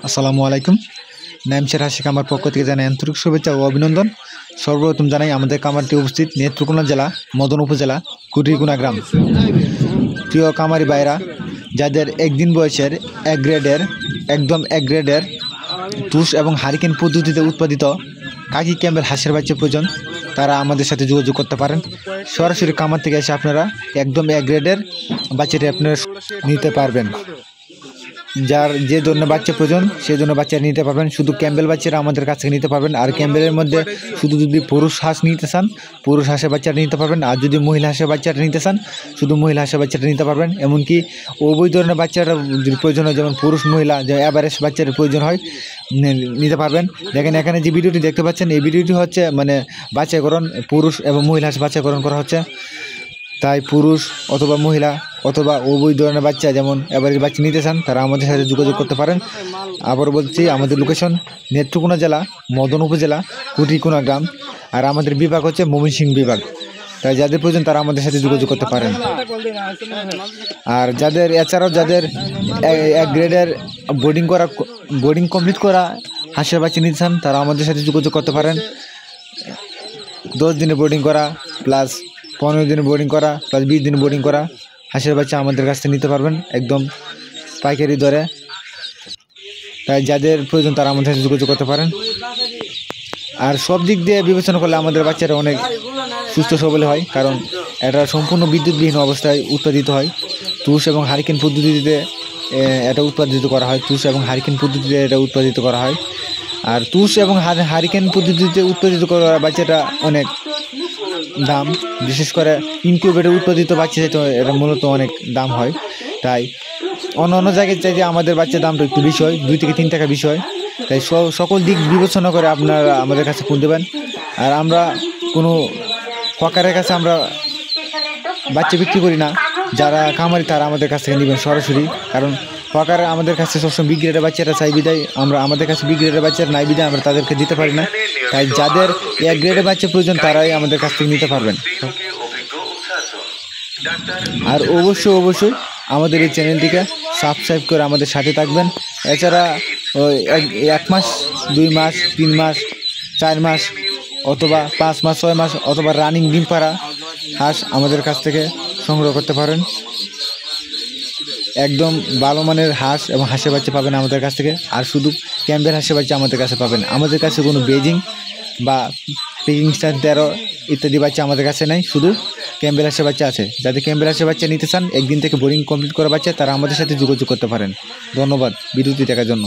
আসসালামু আলাইকুম। নাইমশের হাসিক আমার পক্ষ থেকে জানাই আন্তরিক শুভেচ্ছা ও অভিনন্দন। সর্বপ্রথম জানাই আমাদের খামারটি উপস্থিত নেত্রকোনা জেলা মদন উপজেলা কুটিরকুনা গ্রাম। প্রিয় খামারি ভাইরা, যাদের একদিন বয়সের এক গ্রেডের তুষ এবং হারিকেন পদ্ধতিতে উৎপাদিত কাকি ক্যাম্বেল হাঁসের বাচ্চা প্রয়োজন, তারা আমাদের সাথে যোগাযোগ করতে পারেন। সরাসরি খামার থেকে এসে আপনারা একদম এক গ্রেডের বাচ্চাটি আপনারা নিতে পারবেন। যার যে ধরনের বাচ্চা প্রয়োজন সেই জন্য বাচ্চারা নিতে পারবেন। শুধু ক্যাম্বেল বাচ্চারা আমাদের কাছ থেকে নিতে পারবেন। আর ক্যাম্বেলের মধ্যে শুধু যদি পুরুষ হাঁস নিতে চান পুরুষ হাঁসের বাচ্চাটা নিতে পারবেন, আর যদি মহিলা হাঁসের বাচ্চাটা নিতে চান শুধু মহিলা হাঁসের বাচ্চাটা নিতে পারবেন। এমনকি উভয় ধরনের বাচ্চাটা যদি প্রয়োজন হয়, যেমন পুরুষ মহিলা যে অ্যাভারেজ বাচ্চার প্রয়োজন হয় নিতে পারবেন। দেখেন এখানে যে ভিডিওটি দেখতে পাচ্ছেন, এই ভিডিওটি হচ্ছে মানে বাছাইকরণ, পুরুষ এবং মহিলা হাঁস বাছাইকরণ করা হচ্ছে। তাই পুরুষ অথবা মহিলা অথবা উভয় ধরনের বাচ্চা যেমন এবারের বাচ্চা নিতে চান তারা আমাদের সাথে যোগাযোগ করতে পারেন। আবার বলছি, আমাদের লোকেশন নেত্রকোনা জেলা মদন উপজেলা কুটিরকুনা গ্রাম, আর আমাদের বিভাগ হচ্ছে ময়মনসিংহ বিভাগ। তাই যাদের প্রয়োজন তারা আমাদের সাথে যোগাযোগ করতে পারেন। আর এছাড়াও যাদের এক গ্রেডের বোর্ডিং কমপ্লিট করা হাঁসের বাচ্চা নিতে চান তারা আমাদের সাথে যোগাযোগ করতে পারেন। 10 দিনে বোর্ডিং করা প্লাস 15 দিনে বোর্ডিং করা প্লাস 20 দিনে বোর্ডিং করা হাঁসের বাচ্চা আমাদের কাছ থেকে নিতে পারবেন একদম পাইকারি দরে। তাই যাদের প্রয়োজন তারা আমাদের সাথে যোগাযোগ করতে পারেন। আর সব দিক দিয়ে বিবেচনা করলে আমাদের বাচ্চারা অনেক সুস্থ সবল হয়, কারণ এটা সম্পূর্ণ বিদ্যুৎবিহীন অবস্থায় উৎপাদিত হয়। তুষ এবং হারিকেন পদ্ধতিতে এটা উৎপাদিত করা হয়। আর তুষ এবং হারিকেন পদ্ধতিতে উৎপাদিত করা বাচ্চাটা অনেক দাম, বিশেষ করে ইনকিউবেটর উৎপাদিত বাচ্চা এটা মূলত অনেক দাম হয়। তাই অন্য জায়গায় চাইতে আমাদের বাচ্চার দামটা একটু বেশি হয়, 2 থেকে 3 টাকা বেশি হয়। তাই সকল দিক বিবেচনা করে আপনারা আমাদের কাছে ফোন দেবেন। আর আমরা কোনো হকারের কাছে আমরা বাচ্চা বিক্রি করি না। যারা খামারি তারা আমাদের কাছ থেকে নেবেন সরাসরি, কারণ হকারে আমাদের কাছে সবসময় বি গ্রেডের বাচ্চারা চাই বিদায় আমাদের কাছে বি গ্রেডের বাচ্চারা নাই বিদায় আমরা তাদেরকে দিতে পারি না। তাই যাদের এক গ্রেডের বাচ্চা প্রয়োজন তারাই আমাদের কাছ থেকে নিতে পারবেন। আর অবশ্যই আমাদের এই চ্যানেলটিকে সাবস্ক্রাইব করে আমাদের সাথে থাকবেন। এছাড়া 1 মাস 2 মাস 3 মাস 4 মাস অথবা 5 মাস 6 মাস অথবা রানিং ডিম পাড়া হাঁস আমাদের কাছ থেকে সংগ্রহ করতে পারেন। একদম ভালো মানের হাঁস এবং হাঁসের বাচ্চা পাবেন আমাদের কাছ থেকে। আর শুধু ক্যাম্বেল হাঁসের বাচ্চা আমাদের কাছে পাবেন। আমাদের কাছে কোনো বেজিং বা পিকিং স্টার 13 ইত্যাদি বাচ্চা আমাদের কাছে নেই, শুধু ক্যাম্বেল হাঁসের বাচ্চা আছে। যাদের ক্যাম্বেল হাঁসের বাচ্চা নিতে চান একদিন থেকে বোর্ডিং কমপ্লিট করা বাচ্চা তারা আমাদের সাথে যোগাযোগ করতে পারেন। ধন্যবাদ ভিডিওটি দেখার জন্য।